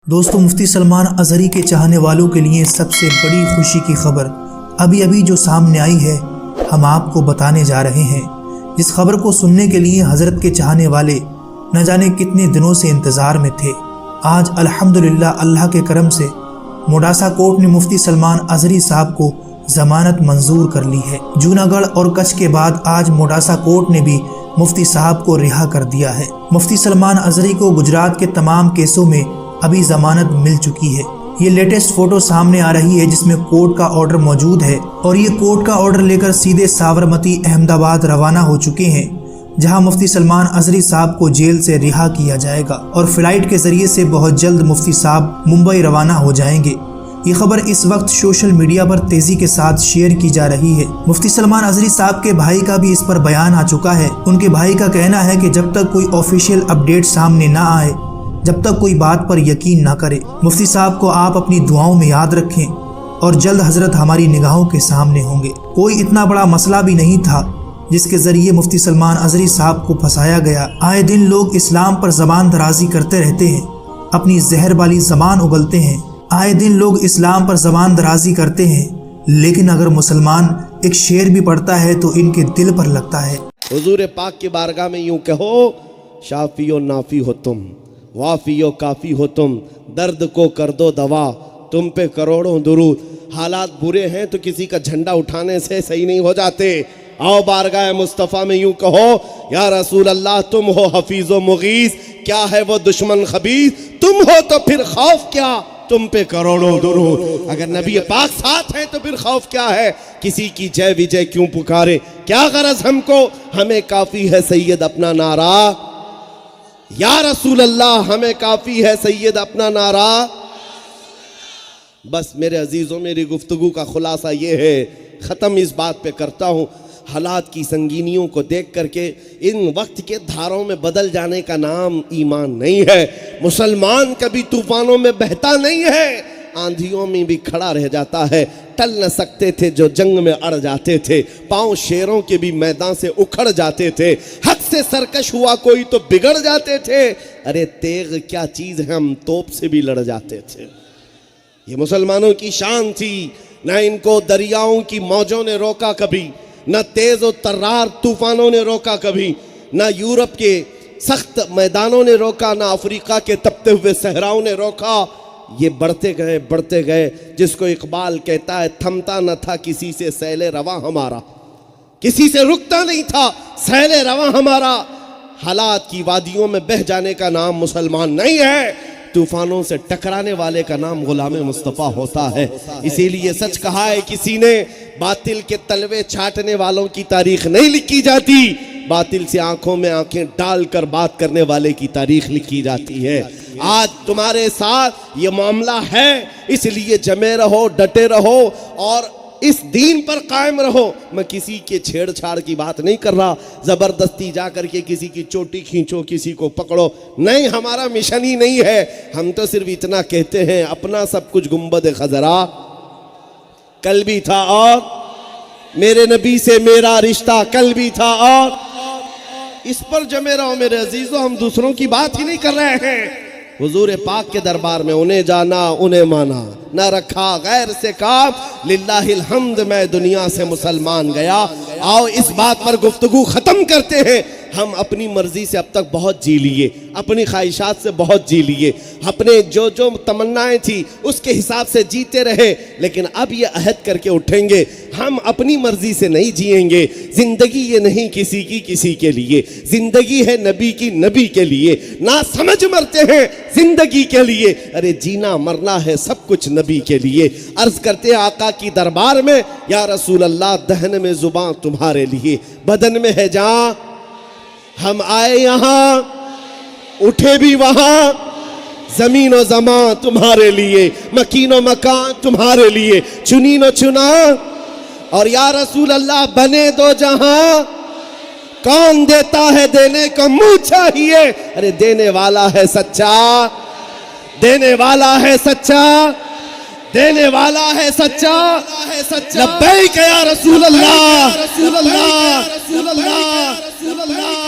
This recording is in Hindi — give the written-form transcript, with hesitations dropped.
दोस्तों, मुफ्ती सलमान अज़हरी के चाहने वालों के लिए सबसे बड़ी खुशी की खबर अभी अभी जो सामने आई है, हम आपको बताने जा रहे हैं। जिस खबर को सुनने के लिए हज़रत के चाहने वाले न जाने कितने दिनों से इंतज़ार में थे। आज अल्हम्दुलिल्लाह अल्लाह के करम से मोडासा कोर्ट ने मुफ्ती सलमान अज़हरी साहब को ज़मानत मंजूर कर ली है। जूनागढ़ और कच्छ के बाद आज मोडासा कोर्ट ने भी मुफ्ती साहब को रिहा कर दिया है। मुफ्ती सलमान अज़हरी को गुजरात के तमाम केसों में अभी जमानत मिल चुकी है। ये लेटेस्ट फोटो सामने आ रही है जिसमें कोर्ट का ऑर्डर मौजूद है और ये कोर्ट का ऑर्डर लेकर सीधे साबरमती अहमदाबाद रवाना हो चुके हैं, जहां मुफ्ती सलमान अज़हरी साहब को जेल से रिहा किया जाएगा और फ्लाइट के जरिए से बहुत जल्द मुफ्ती साहब मुंबई रवाना हो जाएंगे। ये खबर इस वक्त सोशल मीडिया पर तेजी के साथ शेयर की जा रही है। मुफ्ती सलमान अज़हरी साहब के भाई का भी इस पर बयान आ चुका है। उनके भाई का कहना है कि जब तक कोई ऑफिशियल अपडेट सामने ना आए, जब तक कोई बात पर यकीन ना करे, मुफ्ती साहब को आप अपनी दुआओं में याद रखें और जल्द हजरत हमारी निगाहों के सामने होंगे। कोई इतना बड़ा मसला भी नहीं था जिसके जरिए मुफ्ती सलमान अज़हरी साहब को फंसाया गया। आए दिन लोग इस्लाम पर जबान दराजी करते रहते हैं, अपनी जहर वाली जबान उगलते हैं। आए दिन लोग इस्लाम पर जबान दराजी करते हैं, लेकिन अगर मुसलमान एक शेर भी पढ़ता है तो इनके दिल पर लगता है। हुजूर पाक की बारगाह में यूं कहो, शाफी और नाफी हो तुम, वाफी और काफ़ी हो तुम, दर्द को कर दो दवा, तुम पे करोड़ों दुरूद। हालात बुरे हैं तो किसी का झंडा उठाने से सही नहीं हो जाते। आओ बारगाह मुस्तफ़ा में यूं कहो, या रसूल अल्लाह तुम हो हफीज़ व मुगीस, क्या है वो दुश्मन खबीस, तुम हो तो फिर खौफ क्या, तुम पे करोड़ों दुरूद। अगर नबी पाक साथ हैं तो फिर खौफ क्या है, किसी की जय विजय क्यों पुकारे, क्या गरज हमको, हमें काफ़ी है सैयद अपना नारा, या रसूल अल्लाह हमें काफ़ी है सैयद अपना नारा। बस मेरे अजीज़ों, मेरी गुफ्तगू का खुलासा ये है, ख़त्म इस बात पे करता हूँ, हालात की संगीनियों को देख करके इन वक्त के धारों में बदल जाने का नाम ईमान नहीं है। मुसलमान कभी तूफानों में बहता नहीं है, आंधियों में भी खड़ा रह जाता है। टल न सकते थे जो जंग में अड़ जाते थे, पांव शेरों के भी मैदान से उखड़ जाते थे। हक से सरकश हुआ कोई तो बिगड़ जाते थे, अरे तेग क्या चीज़ है, हम तोप से भी लड़ जाते थे। ये मुसलमानों की शान थी, न इनको दरियाओं की मौजों ने रोका कभी, न तेज और तर्रार तूफानों ने रोका कभी, न यूरोप के सख्त मैदानों ने रोका, न अफ्रीका के तपते हुए सहराओं ने रोका। ये बढ़ते गए, जिसको इकबाल कहता है, थमता न था किसी से सैले रवा हमारा, किसी से रुकता नहीं था सैले रवा हमारा। हालात की वादियों में बह जाने का नाम मुसलमान नहीं है, तूफानों से टकराने वाले का नाम गुलाम मुस्तफ़ा होता है। इसीलिए सच कहा है किसी ने, बातिल के तलवे छाटने वालों की तारीख नहीं लिखी जाती, बातिल से आंखों में आंखें डालकर बात करने वाले की तारीख लिखी जाती है। आज तुम्हारे साथ ये मामला है, इसलिए जमे रहो, डटे रहो और इस दीन पर कायम रहो। मैं किसी के छेड़छाड़ की बात नहीं कर रहा, ज़बरदस्ती जा करके किसी की चोटी खींचो, किसी को पकड़ो, नहीं, हमारा मिशन ही नहीं है। हम तो सिर्फ इतना कहते हैं, अपना सब कुछ गुंबद खजरा कल भी था और मेरे नबी से मेरा रिश्ता कल भी था, और इस पर जमे रहो मेरे अजीजों। हम दूसरों की बात ही नहीं कर रहे हैं। हुजूर पाक के दरबार में उन्हें जाना उन्हें माना, न रखा गैर से काम, लिल्लाहिल हम्द मैं दुनिया से मुसलमान गया। आओ इस बात पर गुफ्तगू ख़त्म करते हैं। हम अपनी मर्जी से अब तक बहुत जी लिए, अपनी ख्वाहिशात से बहुत जी लिए, अपने जो जो तमन्नाएं थी उसके हिसाब से जीते रहे, लेकिन अब ये अहद करके उठेंगे, हम अपनी मर्जी से नहीं जिएंगे। जिंदगी ये नहीं किसी की किसी के लिए, जिंदगी है नबी की नबी के लिए। ना समझ मरते हैं जिंदगी के लिए, अरे जीना मरना है सब कुछ नबी के लिए। अर्ज करते हैं आका की दरबार में, या रसूल अल्लाह दहन में जुबान तुम्हारे लिए, बदन में है जान, हम आए यहाँ उठे भी वहाँ, जमीन और जमा तुम्हारे लिए, मकीन और मकान तुम्हारे लिए, चुनी न चुना, और या रसूल अल्लाह बने दो जहां, कौन देता है देने को मुंह चाहिए, अरे देने वाला है सच्चा, देने वाला है सच्चा, देने वाला है सच्चा। लब्बैक या रसूल अल्लाह, रसूल अल्लाह, रसूल अल्लाह, रसूल अल्लाह।